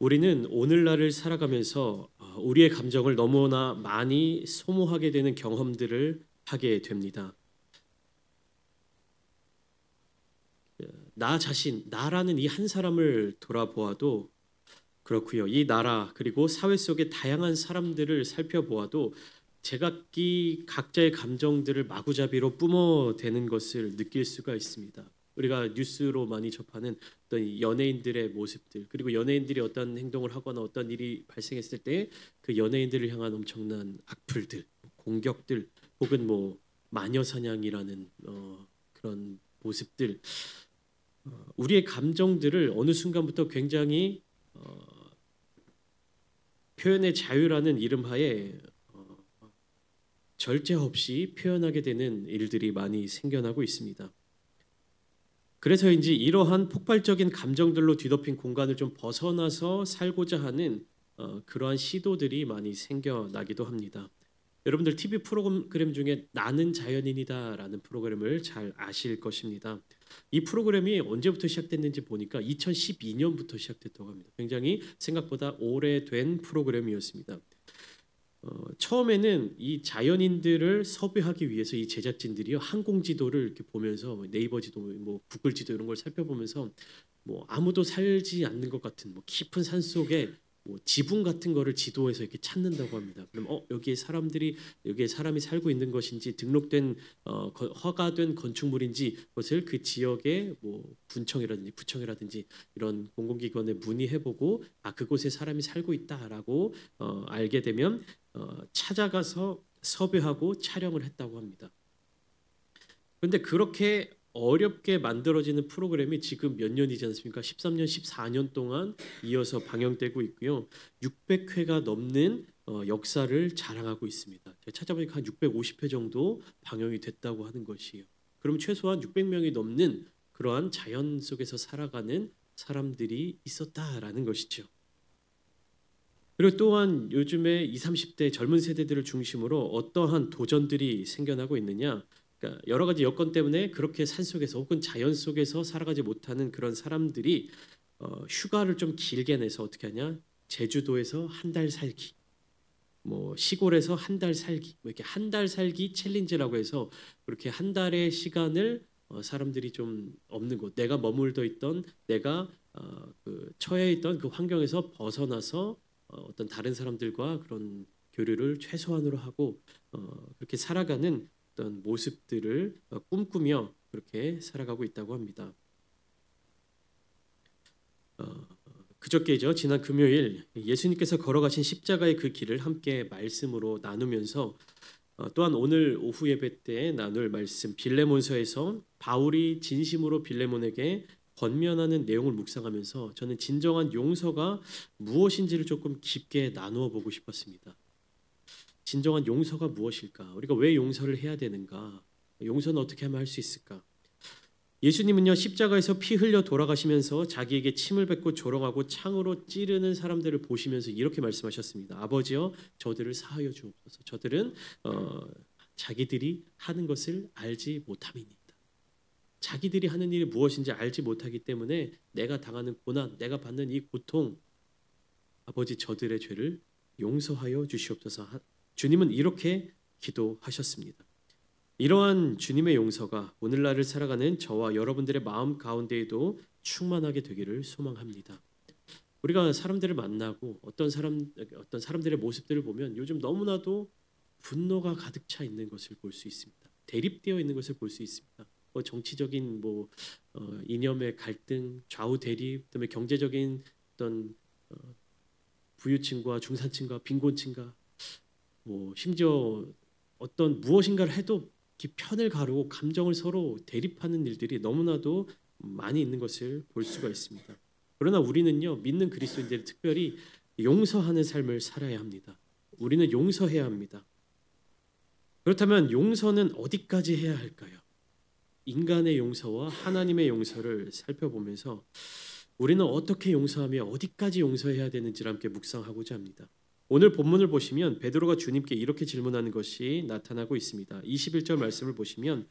우리는 오늘날을 살아가면서 우리의 감정을 너무나 많이 소모하게 되는 경험들을 하게 됩니다. 나 자신, 나라는 이 한 사람을 돌아보아도 그렇고요. 이 나라 그리고 사회 속의 다양한 사람들을 살펴보아도 제각기 각자의 감정들을 마구잡이로 뿜어대는 것을 느낄 수가 있습니다. 우리가 뉴스로 많이 접하는 어떤 연예인들의 모습들, 그리고 연예인들이 어떤 행동을 하거나 어떤 일이 발생했을 때 그 연예인들을 향한 엄청난 악플들, 공격들, 혹은 뭐 마녀 사냥이라는 그런 모습들, 우리의 감정들을 어느 순간부터 굉장히 표현의 자유라는 이름하에 절제 없이 표현하게 되는 일들이 많이 생겨나고 있습니다. 그래서인지 이러한 폭발적인 감정들로 뒤덮인 공간을 좀 벗어나서 살고자 하는 그러한 시도들이 많이 생겨나기도 합니다. 여러분들 TV 프로그램 중에 나는 자연인이다라는 프로그램을 잘 아실 것입니다. 이 프로그램이 언제부터 시작됐는지 보니까 2012년부터 시작됐다고 합니다. 굉장히 생각보다 오래된 프로그램이었습니다. 처음에는 이 자연인들을 섭외하기 위해서 이 제작진들이 항공 지도를 이렇게 보면서 네이버 지도, 뭐 구글 지도 이런 걸 살펴보면서 뭐 아무도 살지 않는 것 같은 뭐 깊은 산 속에 뭐 지붕 같은 거를 지도에서 이렇게 찾는다고 합니다. 그럼 여기에 사람이 살고 있는 것인지 등록된 허가된 건축물인지 그것을 그 지역의 뭐 군청이라든지 부청이라든지 이런 공공기관에 문의해보고 그곳에 사람이 살고 있다라고 알게 되면 찾아가서 섭외하고 촬영을 했다고 합니다. 그런데 그렇게 어렵게 만들어지는 프로그램이 지금 몇 년이지 않습니까? 13년, 14년 동안 이어서 방영되고 있고요. 600회가 넘는 역사를 자랑하고 있습니다. 제가 찾아보니까 한 650회 정도 방영이 됐다고 하는 것이에요. 그럼 최소한 600명이 넘는 그러한 자연 속에서 살아가는 사람들이 있었다라는 것이죠. 그리고 또한 요즘에 20, 30대 젊은 세대들을 중심으로 어떠한 도전들이 생겨나고 있느냐? 그러니까 여러 가지 여건 때문에 그렇게 산속에서 혹은 자연 속에서 살아가지 못하는 그런 사람들이 휴가를 좀 길게 내서 어떻게 하냐? 제주도에서 한 달 살기, 뭐 시골에서 한 달 살기, 뭐 이렇게 한 달 살기 챌린지라고 해서 그렇게 한 달의 시간을 사람들이 좀 없는 곳, 내가 머물러 있던, 내가 그 처해 있던 그 환경에서 벗어나서 어떤 다른 사람들과 그런 교류를 최소한으로 하고 그렇게 살아가는 어떤 모습들을 꿈꾸며 그렇게 살아가고 있다고 합니다. 그저께죠. 지난 금요일 예수님께서 걸어가신 십자가의 그 길을 함께 말씀으로 나누면서 또한 오늘 오후 예배 때 나눌 말씀 빌레몬서에서 바울이 진심으로 빌레몬에게 권면하는 내용을 묵상하면서 저는 진정한 용서가 무엇인지를 조금 깊게 나누어 보고 싶었습니다. 진정한 용서가 무엇일까? 우리가 왜 용서를 해야 되는가? 용서는 어떻게 하면 할 수 있을까? 예수님은요 십자가에서 피 흘려 돌아가시면서 자기에게 침을 뱉고 조롱하고 창으로 찌르는 사람들을 보시면서 이렇게 말씀하셨습니다. 아버지여 저들을 사하여 주옵소서. 저들은 자기들이 하는 것을 알지 못함이니이다. 자기들이 하는 일이 무엇인지 알지 못하기 때문에 내가 당하는 고난, 내가 받는 이 고통, 아버지 저들의 죄를 용서하여 주시옵소서. 주님은 이렇게 기도하셨습니다. 이러한 주님의 용서가 오늘날을 살아가는 저와 여러분들의 마음 가운데에도 충만하게 되기를 소망합니다. 우리가 사람들을 만나고 어떤 사람들의 모습들을 보면 요즘 너무나도 분노가 가득 차 있는 것을 볼 수 있습니다. 대립되어 있는 것을 볼 수 있습니다. 정치적인 이념의 갈등, 좌우 대립, 그다음에 경제적인 어떤 부유층과 중산층과 빈곤층과 심지어 어떤 무엇인가를 해도 편을 가르고 감정을 서로 대립하는 일들이 너무나도 많이 있는 것을 볼 수가 있습니다. 그러나 우리는요 믿는 그리스도인들이 특별히 용서하는 삶을 살아야 합니다. 우리는 용서해야 합니다. 그렇다면 용서는 어디까지 해야 할까요? 인간의 용서와 하나님의 용서를 살펴보면서 우리는 어떻게 용서하며 어디까지 용서해야 되는지를 함께 묵상하고자 합니다. 오늘 본문을 보시면 베드로가 주님께 이렇게 질문하는 것이 나타나고 있습니다. 21절 말씀을 보시면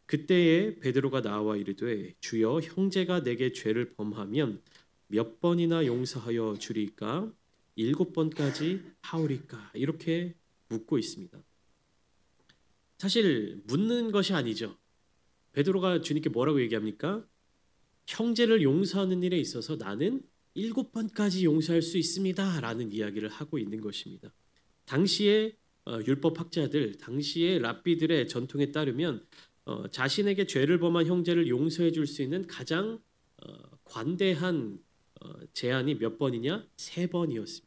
그때에 베드로가 나와 이르되 주여 형제가 내게 죄를 범하면 몇 번이나 용서하여 주리까? 7번까지 하오리까? 이렇게 묻고 있습니다. 사실 묻는 것이 아니죠. 베드로가 주님께 뭐라고 얘기합니까? 형제를 용서하는 일에 있어서 나는 7번까지 용서할 수 있습니다 라는 이야기를 하고 있는 것입니다. 당시의 율법학자들, 당시의 랍비들의 전통에 따르면 자신에게 죄를 범한 형제를 용서해 줄 수 있는 가장 관대한 제한이 몇 번이냐? 3번이었습니다.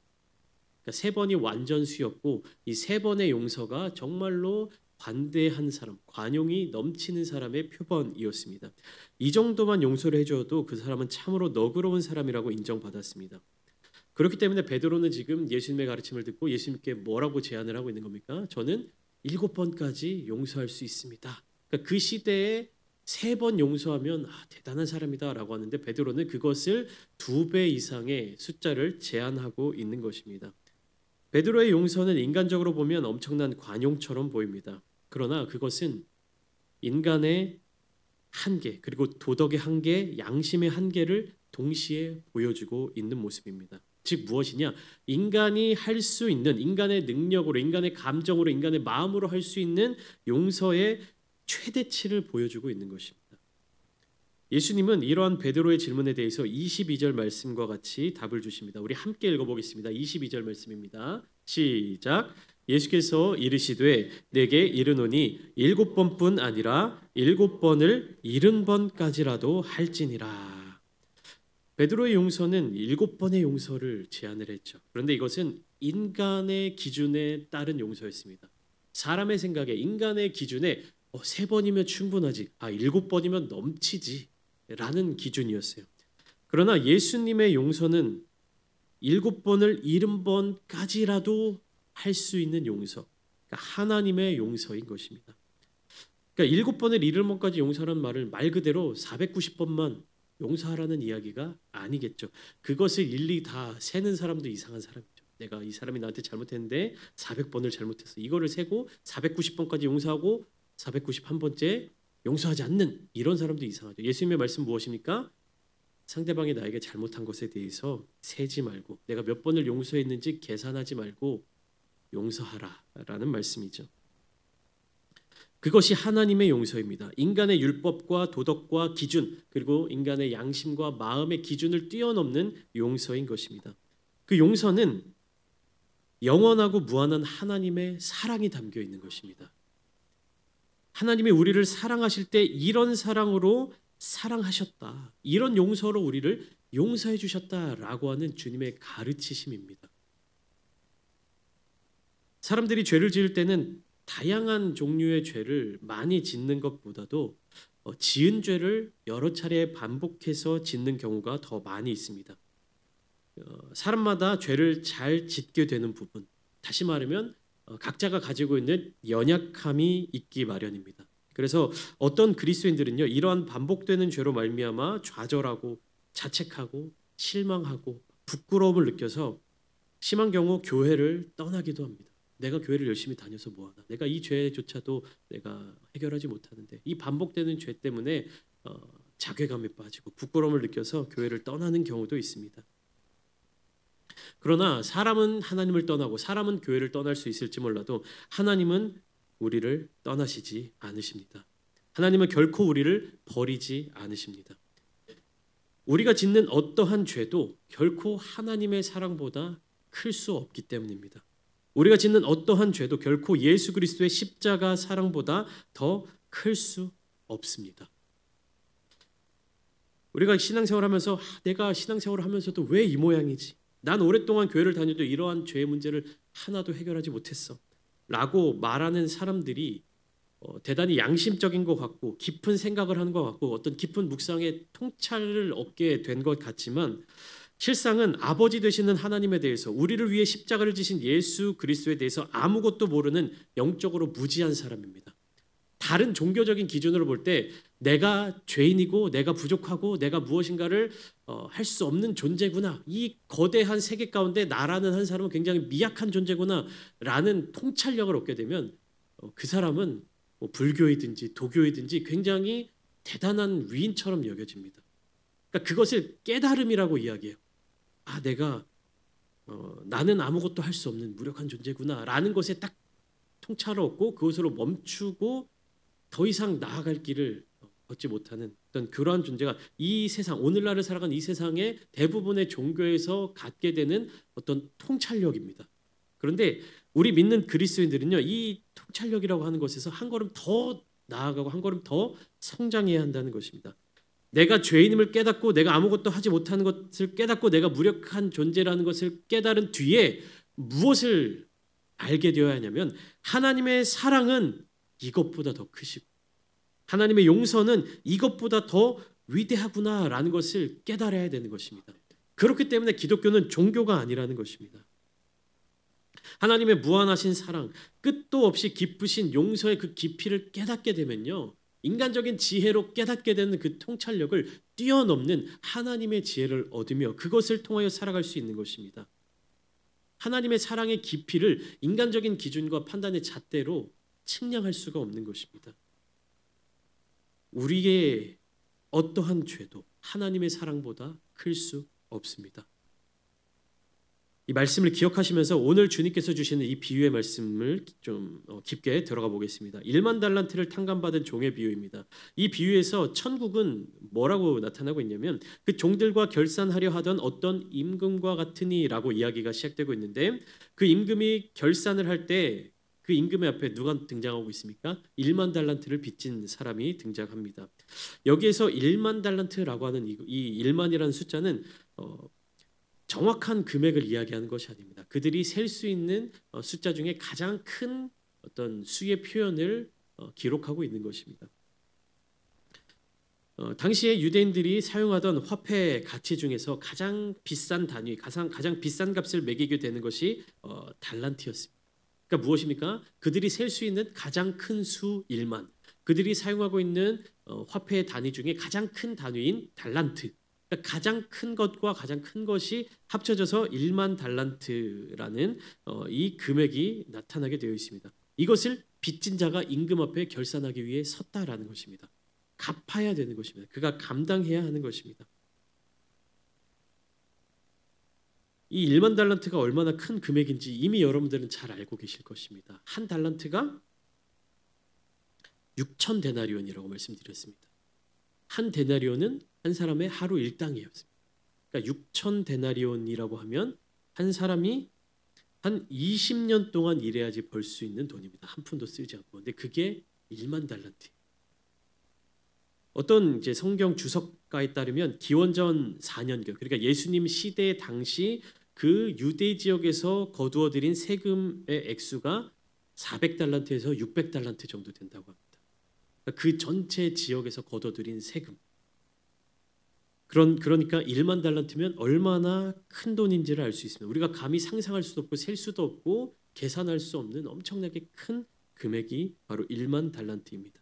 그러니까 3번이 완전수였고 이 3번의 용서가 정말로 관대한 사람, 관용이 넘치는 사람의 표본이었습니다. 이 정도만 용서를 해줘도 그 사람은 참으로 너그러운 사람이라고 인정받았습니다. 그렇기 때문에 베드로는 지금 예수님의 가르침을 듣고 예수님께 뭐라고 제안을 하고 있는 겁니까? 저는 7번까지 용서할 수 있습니다. 그러니까 그 시대에 3번 용서하면 대단한 사람이다라고 하는데 베드로는 그것을 2배 이상의 숫자를 제한하고 있는 것입니다. 베드로의 용서는 인간적으로 보면 엄청난 관용처럼 보입니다. 그러나 그것은 인간의 한계, 그리고 도덕의 한계, 양심의 한계를 동시에 보여주고 있는 모습입니다. 즉 무엇이냐? 인간이 할 수 있는, 인간의 능력으로, 인간의 감정으로, 인간의 마음으로 할 수 있는 용서의 최대치를 보여주고 있는 것입니다. 예수님은 이러한 베드로의 질문에 대해서 22절 말씀과 같이 답을 주십니다. 우리 함께 읽어보겠습니다. 22절 말씀입니다. 시작. 예수께서 이르시되 내게 이르노니 7번뿐 아니라 7번을 70번까지라도 할지니라. 베드로의 용서는 7번의 용서를 제안을 했죠. 그런데 이것은 인간의 기준에 따른 용서였습니다. 사람의 생각에, 인간의 기준에 3번이면 충분하지, 7번이면 넘치지 라는 기준이었어요. 그러나 예수님의 용서는 7번을 70번까지라도 할 수 있는 용서, 그러니까 하나님의 용서인 것입니다. 그러니까 7번을 70번까지 용서하는 말을 말 그대로 490번만 용서하라는 이야기가 아니겠죠. 그것을 일일이 다 세는 사람도 이상한 사람이죠. 내가 이 사람이 나한테 잘못했는데 400번을 잘못했어. 이거를 세고 490번까지 용서하고 491번째 용서하지 않는 이런 사람도 이상하죠. 예수님의 말씀 무엇입니까? 상대방이 나에게 잘못한 것에 대해서 세지 말고, 내가 몇 번을 용서했는지 계산하지 말고 용서하라라는 말씀이죠. 그것이 하나님의 용서입니다. 인간의 율법과 도덕과 기준, 그리고 인간의 양심과 마음의 기준을 뛰어넘는 용서인 것입니다. 그 용서는 영원하고 무한한 하나님의 사랑이 담겨 있는 것입니다. 하나님이 우리를 사랑하실 때 이런 사랑으로 사랑하셨다, 이런 용서로 우리를 용서해 주셨다라고 하는 주님의 가르치심입니다. 사람들이 죄를 지을 때는 다양한 종류의 죄를 많이 짓는 것보다도 지은 죄를 여러 차례 반복해서 짓는 경우가 더 많이 있습니다. 사람마다 죄를 잘 짓게 되는 부분, 다시 말하면 각자가 가지고 있는 연약함이 있기 마련입니다. 그래서 어떤 그리스도인들은요, 이러한 반복되는 죄로 말미암아 좌절하고 자책하고 실망하고 부끄러움을 느껴서 심한 경우 교회를 떠나기도 합니다. 내가 교회를 열심히 다녀서 뭐하나, 내가 이 죄조차도 내가 해결하지 못하는데, 이 반복되는 죄 때문에 자괴감에 빠지고 부끄러움을 느껴서 교회를 떠나는 경우도 있습니다. 그러나 사람은 하나님을 떠나고 사람은 교회를 떠날 수 있을지 몰라도 하나님은 우리를 떠나시지 않으십니다. 하나님은 결코 우리를 버리지 않으십니다. 우리가 짓는 어떠한 죄도 결코 하나님의 사랑보다 클 수 없기 때문입니다. 우리가 짓는 어떠한 죄도 결코 예수 그리스도의 십자가 사랑보다 더 클 수 없습니다. 우리가 신앙생활을 하면서 내가 신앙생활을 하면서도 왜 이 모양이지? 난 오랫동안 교회를 다녀도 이러한 죄의 문제를 하나도 해결하지 못했어 라고 말하는 사람들이 대단히 양심적인 것 같고 깊은 생각을 하는 것 같고 어떤 깊은 묵상의 통찰을 얻게 된 것 같지만, 실상은 아버지 되시는 하나님에 대해서, 우리를 위해 십자가를 지신 예수 그리스도에 대해서 아무것도 모르는 영적으로 무지한 사람입니다. 다른 종교적인 기준으로 볼 때 내가 죄인이고 내가 부족하고 내가 무엇인가를 할 수 없는 존재구나, 이 거대한 세계 가운데 나라는 한 사람은 굉장히 미약한 존재구나 라는 통찰력을 얻게 되면 그 사람은 불교이든지 도교이든지 굉장히 대단한 위인처럼 여겨집니다. 그러니까 그것을 깨달음이라고 이야기해요. 아, 내가 나는 아무것도 할 수 없는 무력한 존재구나라는 것에 딱 통찰을 얻고 그것으로 멈추고 더 이상 나아갈 길을 걷지 못하는 어떤 그러한 존재가 이 세상, 오늘날을 살아가는 이 세상의 대부분의 종교에서 갖게 되는 어떤 통찰력입니다. 그런데 우리 믿는 그리스도인들은요, 이 통찰력이라고 하는 것에서 한 걸음 더 나아가고 한 걸음 더 성장해야 한다는 것입니다. 내가 죄인임을 깨닫고 내가 아무것도 하지 못하는 것을 깨닫고 내가 무력한 존재라는 것을 깨달은 뒤에 무엇을 알게 되어야 하냐면 하나님의 사랑은 이것보다 더 크시고 하나님의 용서는 이것보다 더 위대하구나라는 것을 깨달아야 되는 것입니다. 그렇기 때문에 기독교는 종교가 아니라는 것입니다. 하나님의 무한하신 사랑, 끝도 없이 깊으신 용서의 그 깊이를 깨닫게 되면요, 인간적인 지혜로 깨닫게 되는 그 통찰력을 뛰어넘는 하나님의 지혜를 얻으며 그것을 통하여 살아갈 수 있는 것입니다. 하나님의 사랑의 깊이를 인간적인 기준과 판단의 잣대로 측량할 수가 없는 것입니다. 우리의 어떠한 죄도 하나님의 사랑보다 클 수 없습니다. 이 말씀을 기억하시면서 오늘 주님께서 주시는 이 비유의 말씀을 좀 깊게 들어가 보겠습니다. 1만 달란트를 탕감받은 종의 비유입니다. 이 비유에서 천국은 뭐라고 나타나고 있냐면 그 종들과 결산하려 하던 어떤 임금과 같으니라고 이야기가 시작되고 있는데 그 임금이 결산을 할 때 그 임금의 앞에 누가 등장하고 있습니까? 1만 달란트를 빚진 사람이 등장합니다. 여기에서 1만 달란트라고 하는 이 1만이라는 숫자는 정확한 금액을 이야기하는 것이 아닙니다. 그들이 셀 수 있는 숫자 중에 가장 큰 어떤 수의 표현을 기록하고 있는 것입니다. 당시에 유대인들이 사용하던 화폐 가치 중에서 가장 비싼 단위, 가장 비싼 값을 매기게 되는 것이 달란트였습니다. 그러니까 무엇입니까? 그들이 셀 수 있는 가장 큰 수 1만, 그들이 사용하고 있는 화폐의 단위 중에 가장 큰 단위인 달란트, 그러니까 가장 큰 것과 가장 큰 것이 합쳐져서 1만 달란트라는 이 금액이 나타나게 되어 있습니다. 이것을 빚진 자가 임금 앞에 결산하기 위해 섰다라는 것입니다. 갚아야 되는 것입니다. 그가 감당해야 하는 것입니다. 이 1만 달란트가 얼마나 큰 금액인지 이미 여러분들은 잘 알고 계실 것입니다. 한 달란트가 6천 데나리온이라고 말씀드렸습니다. 한 데나리온은 한 사람의 하루 일당이었습니다. 그러니까 6천 데나리온이라고 하면 한 사람이 한 20년 동안 일해야지 벌 수 있는 돈입니다. 한 푼도 쓰지 않고. 근데 그게 1만 달란트. 어떤 이제 성경 주석가에 따르면 기원전 4년경, 그러니까 예수님 시대 당시 그 유대 지역에서 거두어들인 세금의 액수가 400달란트에서 600달란트 정도 된다고 합니다. 그러니까 그 전체 지역에서 거둬들인 세금. 그러니까 1만 달란트면 얼마나 큰 돈인지를 알 수 있습니다. 우리가 감히 상상할 수도 없고 셀 수도 없고 계산할 수 없는 엄청나게 큰 금액이 바로 1만 달란트입니다.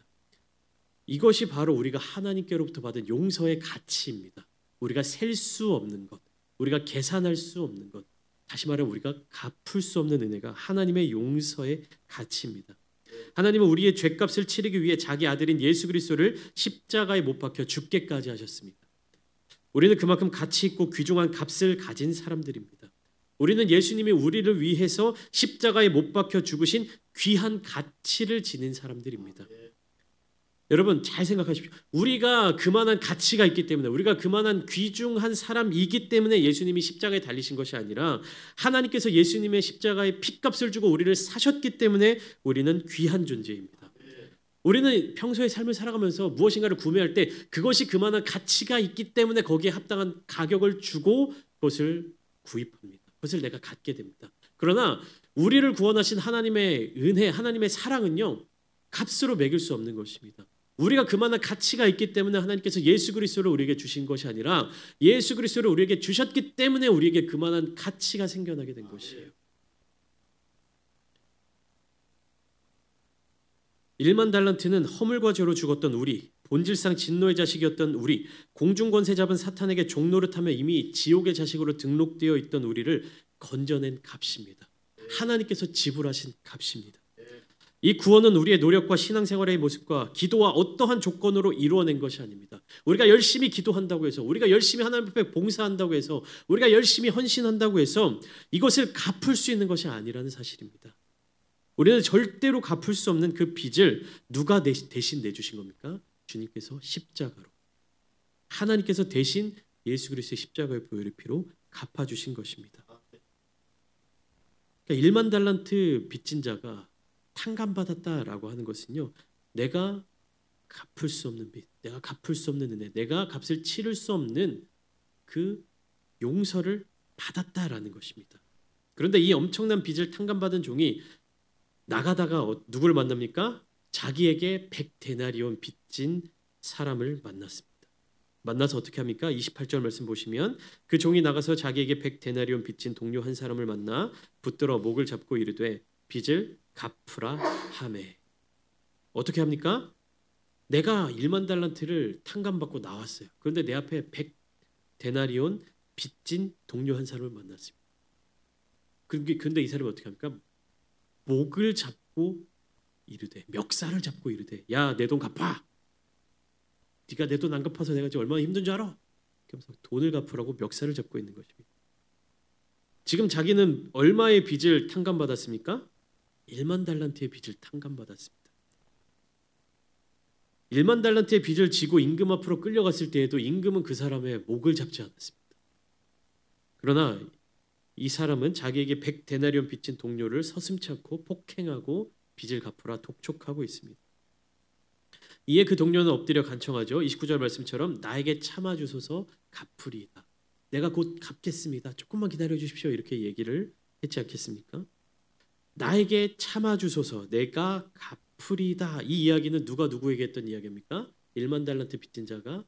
이것이 바로 우리가 하나님께로부터 받은 용서의 가치입니다. 우리가 셀 수 없는 것, 우리가 계산할 수 없는 것, 다시 말해 우리가 갚을 수 없는 은혜가 하나님의 용서의 가치입니다. 하나님은 우리의 죄값을 치르기 위해 자기 아들인 예수 그리스도를 십자가에 못 박혀 죽게까지 하셨습니다. 우리는 그만큼 가치 있고 귀중한 값을 가진 사람들입니다. 우리는 예수님이 우리를 위해서 십자가에 못 박혀 죽으신 귀한 가치를 지닌 사람들입니다. 여러분 잘 생각하십시오. 우리가 그만한 가치가 있기 때문에, 우리가 그만한 귀중한 사람이기 때문에 예수님이 십자가에 달리신 것이 아니라 하나님께서 예수님의 십자가에 핏값을 주고 우리를 사셨기 때문에 우리는 귀한 존재입니다. 우리는 평소의 삶을 살아가면서 무엇인가를 구매할 때 그것이 그만한 가치가 있기 때문에 거기에 합당한 가격을 주고 그것을 구입합니다. 그것을 내가 갖게 됩니다. 그러나 우리를 구원하신 하나님의 은혜, 하나님의 사랑은요, 값으로 매길 수 없는 것입니다. 우리가 그만한 가치가 있기 때문에 하나님께서 예수 그리스도를 우리에게 주신 것이 아니라 예수 그리스도를 우리에게 주셨기 때문에 우리에게 그만한 가치가 생겨나게 된 것이에요. 1만 달란트는 허물과 죄로 죽었던 우리, 본질상 진노의 자식이었던 우리, 공중권세 잡은 사탄에게 종노릇하며 이미 지옥의 자식으로 등록되어 있던 우리를 건져낸 값입니다. 하나님께서 지불하신 값입니다. 이 구원은 우리의 노력과 신앙생활의 모습과 기도와 어떠한 조건으로 이루어낸 것이 아닙니다. 우리가 열심히 기도한다고 해서, 우리가 열심히 하나님 앞에 봉사한다고 해서, 우리가 열심히 헌신한다고 해서 이것을 갚을 수 있는 것이 아니라는 사실입니다. 우리는 절대로 갚을 수 없는 그 빚을 누가 대신 내주신 겁니까? 주님께서 십자가로, 하나님께서 대신 예수 그리스도의 십자가의 보혈의 피로 갚아주신 것입니다. 그러니까 1만 달란트 빚진 자가 탕감받았다라고 하는 것은요, 내가 갚을 수 없는 빚, 내가 갚을 수 없는 은혜, 내가 값을 치를 수 없는 그 용서를 받았다라는 것입니다. 그런데 이 엄청난 빚을 탕감받은 종이 나가다가 누구를 만납니까? 자기에게 100데나리온 빚진 사람을 만났습니다. 만나서 어떻게 합니까? 28절 말씀 보시면 그 종이 나가서 자기에게 100데나리온 빚진 동료 한 사람을 만나 붙들어 목을 잡고 이르되 빚을 갚으라 하매. 어떻게 합니까? 내가 1만 달란트를 탕감받고 나왔어요. 그런데 내 앞에 100데나리온 빚진 동료 한 사람을 만났습니다. 근데 이 사람이 어떻게 합니까? 목을 잡고 이르되, 멱살을 잡고 이르되, 야, 내 돈 갚아. 네가 내 돈 안 갚아서 내가 지금 얼마나 힘든 줄 알아? 그러면서 돈을 갚으라고 멱살을 잡고 있는 것입니다. 지금 자기는 얼마의 빚을 탕감받았습니까? 1만 달란트의 빚을 탕감받았습니다. 1만 달란트의 빚을 지고 임금 앞으로 끌려갔을 때에도 임금은 그 사람의 목을 잡지 않았습니다. 그러나 이 사람은 자기에게 100데나리온 빚진 동료를 서슴지 않고 폭행하고 빚을 갚으라 독촉하고 있습니다. 이에 그 동료는 엎드려 간청하죠. 29절 말씀처럼 나에게 참아주소서 갚으리이다. 내가 곧 갚겠습니다. 조금만 기다려주십시오. 이렇게 얘기를 했지 않겠습니까? 나에게 참아주소서, 내가 갚으리이다. 이 이야기는 누가 누구에게 했던 이야기입니까? 1만 달란트 빚진 자가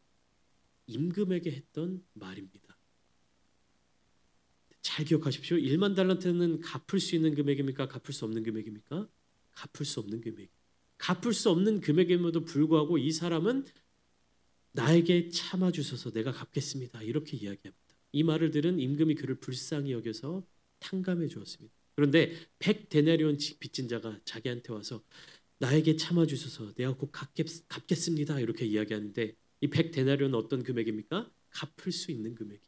임금에게 했던 말입니다. 잘 기억하십시오. 1만 달란트는 갚을 수 있는 금액입니까? 갚을 수 없는 금액입니까? 갚을 수 없는 금액. 갚을 수 없는 금액임에도 불구하고 이 사람은 나에게 참아주셔서 내가 갚겠습니다. 이렇게 이야기합니다. 이 말을 들은 임금이 그를 불쌍히 여겨서 탕감해 주었습니다. 그런데 100데나리온 빚진 자가 자기한테 와서 나에게 참아주셔서 내가 곧 갚겠습니다. 이렇게 이야기하는데 이 100데나리온은 어떤 금액입니까? 갚을 수 있는 금액이.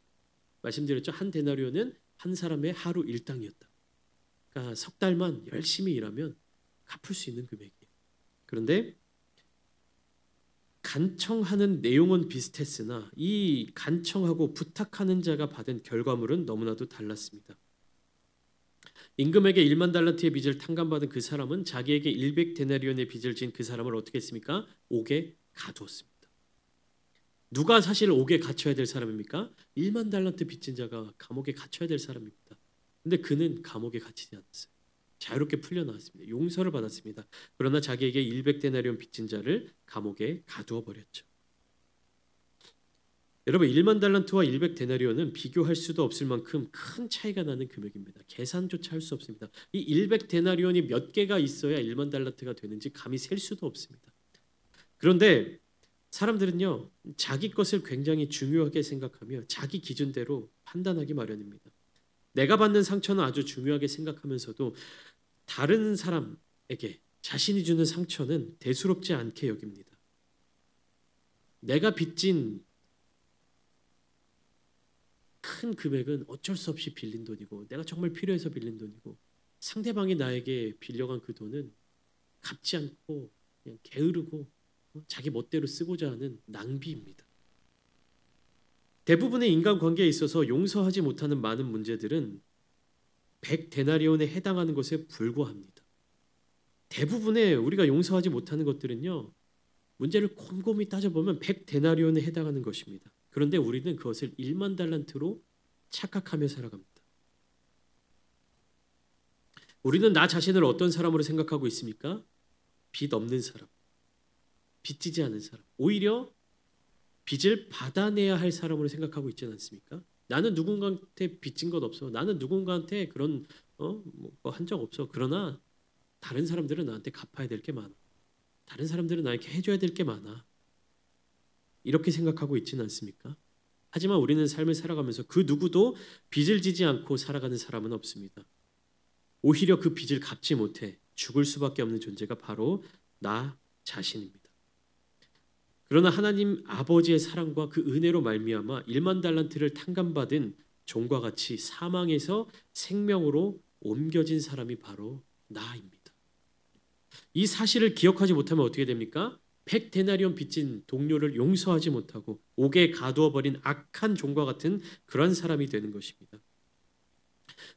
말씀드렸죠. 한 데나리온은 한 사람의 하루 일당이었다. 그러니까 석 달만 열심히 일하면 갚을 수 있는 금액이에요. 그런데 간청하는 내용은 비슷했으나 이 간청하고 부탁하는 자가 받은 결과물은 너무나도 달랐습니다. 임금에게 1만 달란트의 빚을 탕감받은 그 사람은 자기에게 100데나리온의 빚을 진 그 사람을 어떻게 했습니까? 옥에 가두었습니다. 누가 사실 옥에 갇혀야 될 사람입니까? 1만 달란트 빚진 자가 감옥에 갇혀야 될 사람입니다. 근데 그는 감옥에 갇히지 않았어요. 자유롭게 풀려나왔습니다. 용서를 받았습니다. 그러나 자기에게 100데나리온 빚진 자를 감옥에 가두어 버렸죠. 여러분, 1만 달란트와 100데나리온은 비교할 수도 없을 만큼 큰 차이가 나는 금액입니다. 계산조차 할 수 없습니다. 이 100데나리온이 몇 개가 있어야 1만 달란트가 되는지 감히 셀 수도 없습니다. 그런데 사람들은요, 자기 것을 굉장히 중요하게 생각하며 자기 기준대로 판단하기 마련입니다. 내가 받는 상처는 아주 중요하게 생각하면서도 다른 사람에게 자신이 주는 상처는 대수롭지 않게 여깁니다. 내가 빚진 큰 금액은 어쩔 수 없이 빌린 돈이고 내가 정말 필요해서 빌린 돈이고 상대방이 나에게 빌려간 그 돈은 갚지 않고 그냥 게으르고 자기 멋대로 쓰고자 하는 낭비입니다. 대부분의 인간관계에 있어서 용서하지 못하는 많은 문제들은 100데나리온에 해당하는 것에 불과합니다. 대부분의 우리가 용서하지 못하는 것들은요, 문제를 곰곰이 따져보면 100데나리온에 해당하는 것입니다. 그런데 우리는 그것을 1만 달란트로 착각하며 살아갑니다. 우리는 나 자신을 어떤 사람으로 생각하고 있습니까? 빚 없는 사람, 빚지지 않은 사람, 오히려 빚을 받아내야 할 사람으로 생각하고 있지 않습니까? 나는 누군가한테 빚진 것 없어. 나는 누군가한테 그런 한 적 없어. 그러나 다른 사람들은 나한테 갚아야 될 게 많아. 다른 사람들은 나에게 해줘야 될 게 많아. 이렇게 생각하고 있지는 않습니까? 하지만 우리는 삶을 살아가면서 그 누구도 빚을 지지 않고 살아가는 사람은 없습니다. 오히려 그 빚을 갚지 못해 죽을 수밖에 없는 존재가 바로 나 자신입니다. 그러나 하나님 아버지의 사랑과 그 은혜로 말미암아 1만 달란트를 탕감받은 종과 같이 사망에서 생명으로 옮겨진 사람이 바로 나입니다. 이 사실을 기억하지 못하면 어떻게 됩니까? 100데나리온 빚진 동료를 용서하지 못하고 옥에 가두어 버린 악한 종과 같은 그런 사람이 되는 것입니다.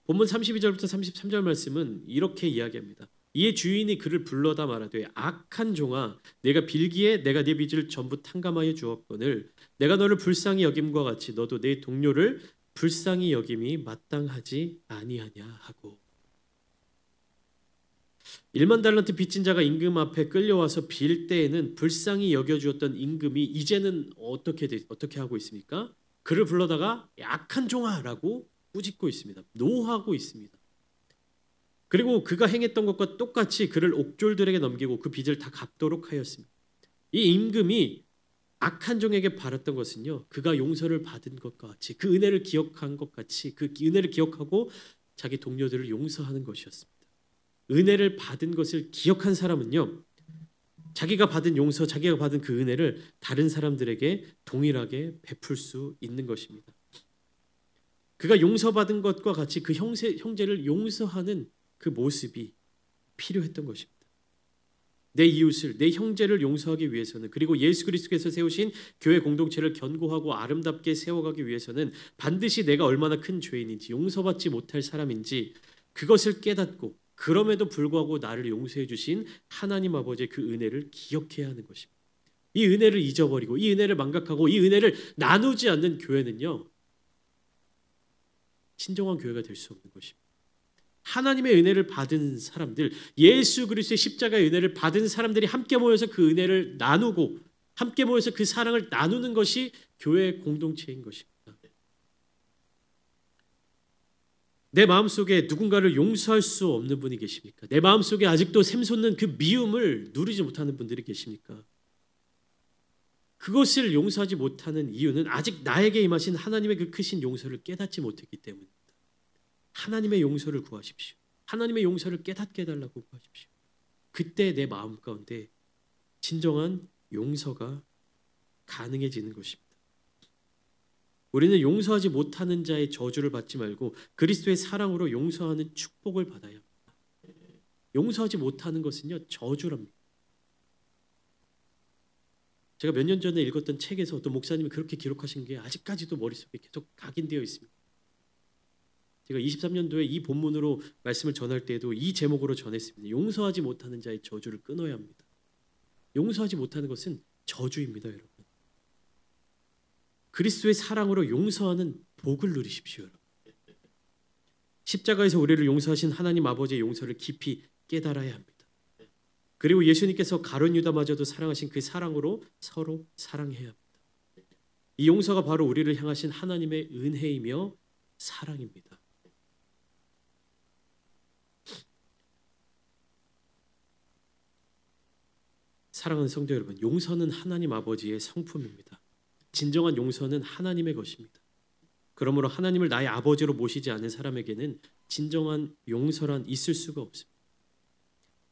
본문 32절부터 33절 말씀은 이렇게 이야기합니다. 이에 주인이 그를 불러다 말하되 악한 종아, 내가 빌기에 내가 네 빚을 전부 탕감하여 주었거늘 내가 너를 불쌍히 여김과 같이 너도 내 동료를 불쌍히 여김이 마땅하지 아니하냐 하고. 1만 달란트 빚진 자가 임금 앞에 끌려와서 빌 때에는 불쌍히 여겨주었던 임금이 이제는 어떻게 하고 있습니까? 그를 불러다가 악한 종아라고 꾸짖고 있습니다. 노하고 있습니다. 그리고 그가 행했던 것과 똑같이 그를 옥졸들에게 넘기고 그 빚을 다 갚도록 하였습니다. 이 임금이 악한 종에게 바랐던 것은요, 그가 용서를 받은 것과 같이 그 은혜를 기억한 것 같이 그 은혜를 기억하고 자기 동료들을 용서하는 것이었습니다. 은혜를 받은 것을 기억한 사람은요, 자기가 받은 용서, 자기가 받은 그 은혜를 다른 사람들에게 동일하게 베풀 수 있는 것입니다. 그가 용서받은 것과 같이 그 형제를 용서하는 그 모습이 필요했던 것입니다. 내 이웃을, 내 형제를 용서하기 위해서는, 그리고 예수 그리스도께서 세우신 교회 공동체를 견고하고 아름답게 세워가기 위해서는 반드시 내가 얼마나 큰 죄인인지, 용서받지 못할 사람인지 그것을 깨닫고 그럼에도 불구하고 나를 용서해 주신 하나님 아버지의 그 은혜를 기억해야 하는 것입니다. 이 은혜를 잊어버리고 이 은혜를 망각하고 이 은혜를 나누지 않는 교회는요, 진정한 교회가 될 수 없는 것입니다. 하나님의 은혜를 받은 사람들, 예수 그리스도의 십자가의 은혜를 받은 사람들이 함께 모여서 그 은혜를 나누고 함께 모여서 그 사랑을 나누는 것이 교회 공동체인 것입니다. 내 마음속에 누군가를 용서할 수 없는 분이 계십니까? 내 마음속에 아직도 샘솟는 그 미움을 누리지 못하는 분들이 계십니까? 그것을 용서하지 못하는 이유는 아직 나에게 임하신 하나님의 그 크신 용서를 깨닫지 못했기 때문입니다. 하나님의 용서를 구하십시오. 하나님의 용서를 깨닫게 해달라고 구하십시오. 그때 내 마음 가운데 진정한 용서가 가능해지는 것입니다. 우리는 용서하지 못하는 자의 저주를 받지 말고 그리스도의 사랑으로 용서하는 축복을 받아야 합니다. 용서하지 못하는 것은요, 저주랍니다. 제가 몇 년 전에 읽었던 책에서 어떤 목사님이 그렇게 기록하신 게 아직까지도 머릿속에 계속 각인되어 있습니다. 제가 23년도에 이 본문으로 말씀을 전할 때에도 이 제목으로 전했습니다. 용서하지 못하는 자의 저주를 끊어야 합니다. 용서하지 못하는 것은 저주입니다, 여러분. 그리스도의 사랑으로 용서하는 복을 누리십시오, 여러분. 십자가에서 우리를 용서하신 하나님 아버지의 용서를 깊이 깨달아야 합니다. 그리고 예수님께서 가룟 유다마저도 사랑하신 그 사랑으로 서로 사랑해야 합니다. 이 용서가 바로 우리를 향하신 하나님의 은혜이며 사랑입니다. 사랑하는 성도 여러분, 용서는 하나님 아버지의 성품입니다. 진정한 용서는 하나님의 것입니다. 그러므로 하나님을 나의 아버지로 모시지 않은 사람에게는 진정한 용서란 있을 수가 없습니다.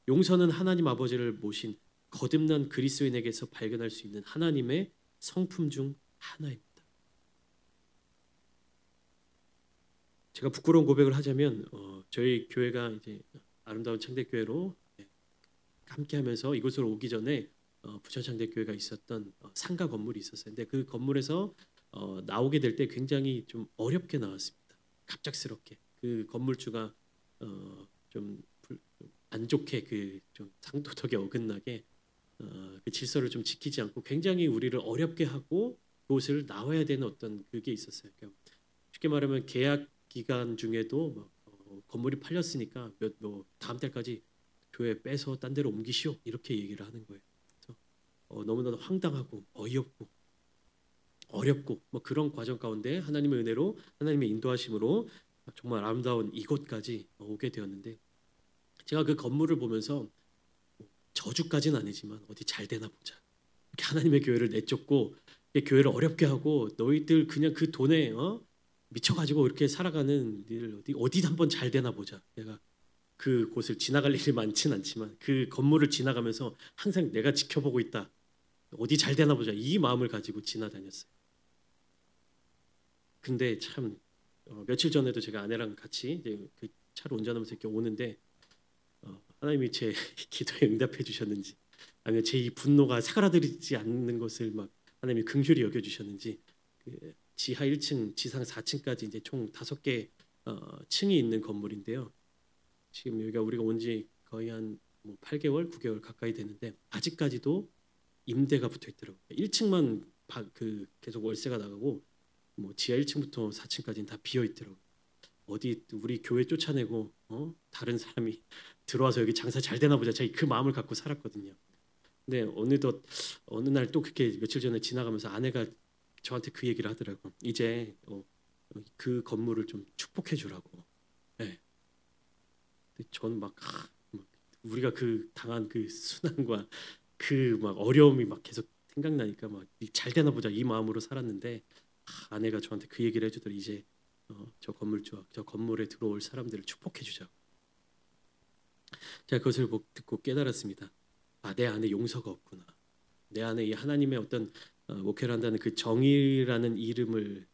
용서는 하나님 아버지를 모신 거듭난 그리스도인에게서 발견할 수 있는 하나님의 성품 중 하나입니다. 제가 부끄러운 고백을 하자면 저희 교회가 이제 아름다운 창대교회로 함께하면서 이곳으로 오기 전에 부천창대교회가 있었던 상가 건물이 있었어요. 근데 그 건물에서 나오게 될 때 굉장히 좀 어렵게 나왔습니다. 갑작스럽게 그 건물주가 좀 안 좋게 그 좀 상도덕에 어긋나게 그 질서를 좀 지키지 않고 굉장히 우리를 어렵게 하고 그곳을 나와야 되는 어떤 그게 있었어요. 그러니까 쉽게 말하면 계약 기간 중에도 막, 건물이 팔렸으니까 다음 달까지 교회 빼서 딴 데로 옮기시오 이렇게 얘기를 하는 거예요. 그래서 너무나도 황당하고 어이없고 어렵고 뭐 그런 과정 가운데 하나님의 은혜로 하나님의 인도하심으로 정말 아름다운 이곳까지 오게 되었는데 제가 그 건물을 보면서 저주까지는 아니지만 어디 잘 되나 보자. 이렇게 하나님의 교회를 내쫓고 교회를 어렵게 하고 너희들 그냥 그 돈에 미쳐가지고 이렇게 살아가는 일 어디 한번 잘 되나 보자. 내가 그곳을 지나갈 일이 많진 않지만 그 건물을 지나가면서 항상 내가 지켜보고 있다. 어디 잘 되나 보자. 이 마음을 가지고 지나다녔어요. 근데 참 며칠 전에도 제가 아내랑 같이 이제 그 차를 운전하면서 이렇게 오는데 하나님이 제 기도에 응답해 주셨는지 아니면 제 이 분노가 사그라들지 않는 것을 막 하나님이 긍휼히 여겨 주셨는지 그 지하 1층, 지상 4층까지 이제 총 5개 층이 있는 건물인데요. 지금 여기가 우리가 온 지 거의 한 8개월, 9개월 가까이 되는데 아직까지도 임대가 붙어 있더라고요. 1층만 그 계속 월세가 나가고 지하 1층부터 4층까지는 다 비어 있더라고요. 어디 우리 교회 쫓아내고 다른 사람이 들어와서 여기 장사 잘 되나 보자. 제가 그 마음을 갖고 살았거든요. 근데 어느덧 어느 날 또 그렇게 며칠 전에 지나가면서 아내가 저한테 그 얘기를 하더라고요. 이제 그 건물을 좀 축복해 주라고. 네. 근데 저는 막 우리가 그 당한 그 순환과 그 막 어려움이 막 계속 생각나니까 막 잘 되나 보자 이 마음으로 살았는데 아내가 저한테 그 얘기를 해주더니 이제 저 건물주와 저 건물에 들어올 사람들을 축복해 주자고. 제가 그것을 듣고 깨달았습니다. 내 안에 용서가 없구나. 내 안에 이 하나님의 어떤 목회를 한다는 그 정의라는 이름을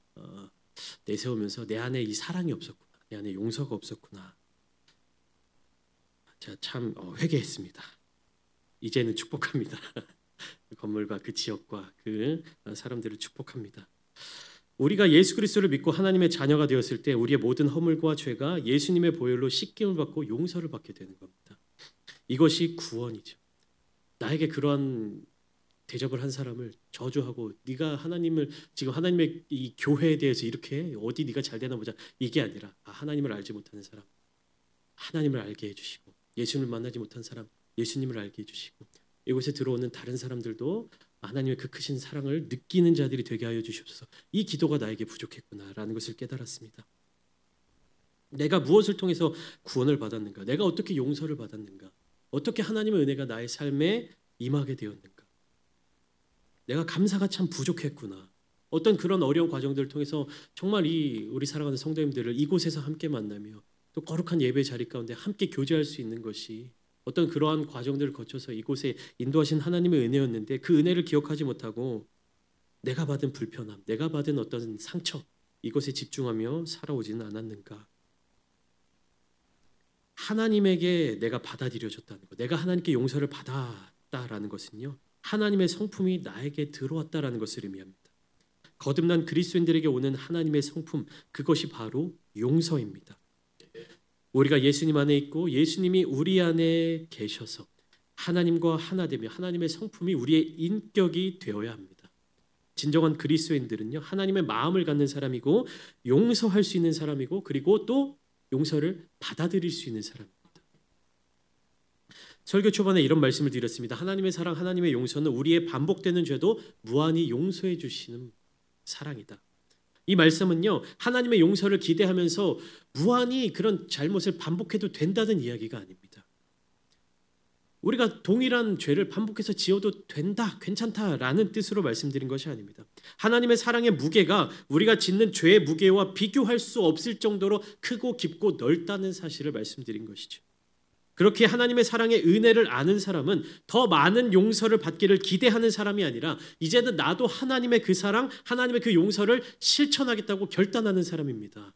내세우면서 내 안에 이 사랑이 없었구나. 내 안에 용서가 없었구나. 제가 참 회개했습니다. 이제는 축복합니다. 그 건물과 그 지역과 그 사람들을 축복합니다. 우리가 예수 그리스도를 믿고 하나님의 자녀가 되었을 때 우리의 모든 허물과 죄가 예수님의 보혈로 씻김을 받고 용서를 받게 되는 겁니다. 이것이 구원이죠. 나에게 그러한 대접을 한 사람을 저주하고 네가 하나님을 지금 하나님의 이 교회에 대해서 이렇게 어디 네가 잘 되나 보자 이게 아니라 하나님을 알지 못하는 사람 하나님을 알게 해주시고 예수님을 만나지 못한 사람 예수님을 알게 해주시고 이곳에 들어오는 다른 사람들도 하나님의 그 크신 사랑을 느끼는 자들이 되게 하여 주시옵소서. 이 기도가 나에게 부족했구나라는 것을 깨달았습니다. 내가 무엇을 통해서 구원을 받았는가? 내가 어떻게 용서를 받았는가? 어떻게 하나님의 은혜가 나의 삶에 임하게 되었는가? 내가 감사가 참 부족했구나. 어떤 그런 어려운 과정들을 통해서 정말 우리 사랑하는 성도님들을 이곳에서 함께 만나며 또 거룩한 예배 자리 가운데 함께 교제할 수 있는 것이 어떤 그러한 과정들을 거쳐서 이곳에 인도하신 하나님의 은혜였는데 그 은혜를 기억하지 못하고 내가 받은 불편함, 내가 받은 어떤 상처 이것에 집중하며 살아오지는 않았는가? 하나님에게 내가 받아들여졌다는 것, 내가 하나님께 용서를 받았다라는 것은요 하나님의 성품이 나에게 들어왔다라는 것을 의미합니다. 거듭난 그리스도인들에게 오는 하나님의 성품, 그것이 바로 용서입니다. 우리가 예수님 안에 있고 예수님이 우리 안에 계셔서 하나님과 하나 되며 하나님의 성품이 우리의 인격이 되어야 합니다. 진정한 그리스도인들은요 하나님의 마음을 갖는 사람이고 용서할 수 있는 사람이고 그리고 또 용서를 받아들일 수 있는 사람입니다. 설교 초반에 이런 말씀을 드렸습니다. 하나님의 사랑, 하나님의 용서는 우리의 반복되는 죄도 무한히 용서해 주시는 사랑이다. 이 말씀은요 하나님의 용서를 기대하면서 무한히 그런 잘못을 반복해도 된다는 이야기가 아닙니다. 우리가 동일한 죄를 반복해서 지어도 된다, 괜찮다라는 뜻으로 말씀드린 것이 아닙니다. 하나님의 사랑의 무게가 우리가 짓는 죄의 무게와 비교할 수 없을 정도로 크고 깊고 넓다는 사실을 말씀드린 것이죠. 그렇게 하나님의 사랑의 은혜를 아는 사람은 더 많은 용서를 받기를 기대하는 사람이 아니라 이제는 나도 하나님의 그 사랑, 하나님의 그 용서를 실천하겠다고 결단하는 사람입니다.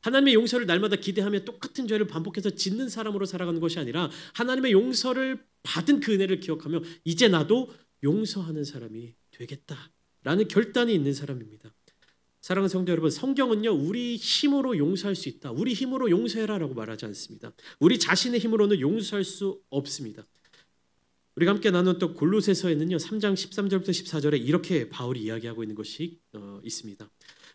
하나님의 용서를 날마다 기대하며 똑같은 죄를 반복해서 짓는 사람으로 살아가는 것이 아니라 하나님의 용서를 받은 그 은혜를 기억하며 이제 나도 용서하는 사람이 되겠다라는 결단이 있는 사람입니다. 사랑하는 성도 여러분, 성경은요 우리 힘으로 용서할 수 있다, 우리 힘으로 용서해라라고 말하지 않습니다. 우리 자신의 힘으로는 용서할 수 없습니다. 우리가 함께 나눴던 골로새서에는요 3장 13절부터 14절에 이렇게 바울이 이야기하고 있는 것이 있습니다.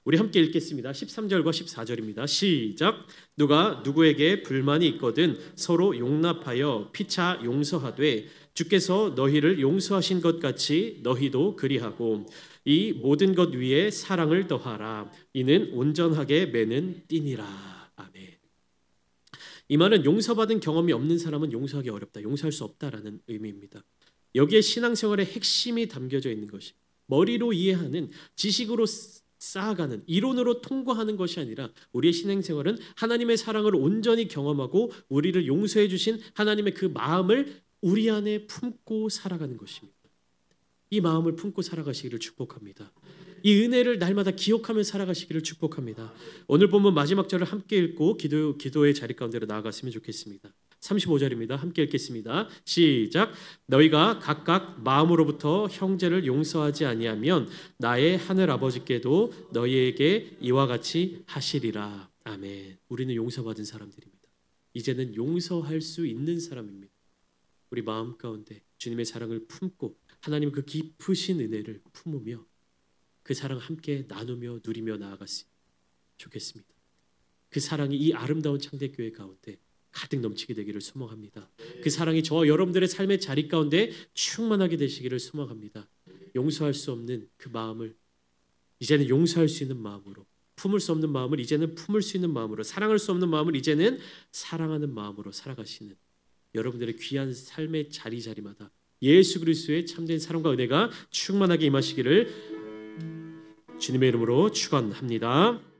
우리 함께 읽겠습니다. 13절과 14절입니다. 시작. 누가 누구에게 불만이 있거든 서로 용납하여 피차 용서하되 주께서 너희를 용서하신 것 같이 너희도 그리하고 이 모든 것 위에 사랑을 더하라. 이는 온전하게 매는 띠니라. 아멘. 이 말은 용서받은 경험이 없는 사람은 용서하기 어렵다, 용서할 수 없다라는 의미입니다. 여기에 신앙생활의 핵심이 담겨져 있는 것입니다. 머리로 이해하는, 지식으로 쌓아가는 이론으로 통과하는 것이 아니라 우리의 신앙생활은 하나님의 사랑을 온전히 경험하고 우리를 용서해 주신 하나님의 그 마음을 우리 안에 품고 살아가는 것입니다. 이 마음을 품고 살아가시기를 축복합니다. 이 은혜를 날마다 기억하며 살아가시기를 축복합니다. 오늘 본문 마지막 절을 함께 읽고 기도의 자리 가운데로 나아갔으면 좋겠습니다. 35절입니다. 함께 읽겠습니다. 시작. 너희가 각각 마음으로부터 형제를 용서하지 아니하면 나의 하늘 아버지께도 너희에게 이와 같이 하시리라. 아멘. 우리는 용서받은 사람들입니다. 이제는 용서할 수 있는 사람입니다. 우리 마음 가운데 주님의 사랑을 품고 하나님의 그 깊으신 은혜를 품으며 그 사랑 함께 나누며 누리며 나아갔으면 좋겠습니다. 그 사랑이 이 아름다운 창대교회 가운데 가득 넘치게 되기를 소망합니다. 그 사랑이 저와 여러분들의 삶의 자리 가운데 충만하게 되시기를 소망합니다. 용서할 수 없는 그 마음을 이제는 용서할 수 있는 마음으로, 품을 수 없는 마음을 이제는 품을 수 있는 마음으로, 사랑할 수 없는 마음을 이제는 사랑하는 마음으로 살아가시는 여러분들의 귀한 삶의 자리마다 예수 그리스도의 참된 사랑과 은혜가 충만하게 임하시기를 주님의 이름으로 축원합니다.